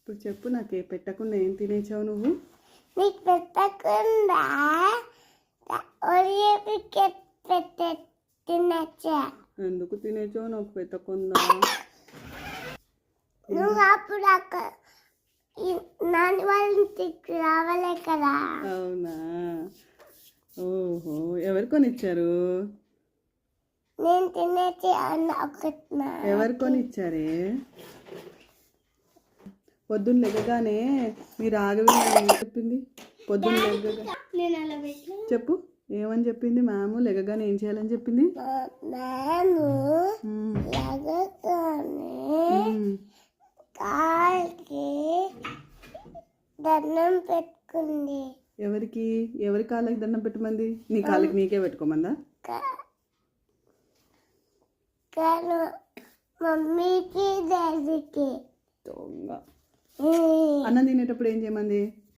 ఇప్పుడు చెప్పు, నాకే పెట్టకుండా ఏం తినేసావు నువ్వు? నీకు పెట్టకుండా ఒరియో బిస్కెట్ పెట్టే తినచ్చా. ఎందుకు తినేసావు నాకు పెట్టకుండా? నువ్వు అప్పుడు అక్కడ నాన్న వాళ్ళ ఇంటికి రావాలే కదా. అవునా? ఓహో, ఎవరు కొనిచ్చారు? నేను తినేసి అన్న ఒకటి. ఎవరు కొనిచ్చారే? పొద్దున్న లెగగానే మీ రాఘవి ఏం చెప్పింది? పొద్దున్న లెగగా చెప్పు, ఏమని చెప్పింది మ్యామ్? లెగగానే ఏం చేయాలని చెప్పింది? నేను లెగగానే కాళ్ళకి దండం పెట్టుకుంది. ఎవరికి? ఎవరి కాళ్ళకి దండం పెట్టమంది? నీ కాళ్ళకి నీకే పెట్టుకోమందా? మమ్మీకి డాడీకి. దొంగ. అన్నం తినేటప్పుడు ఏం చేయమంది?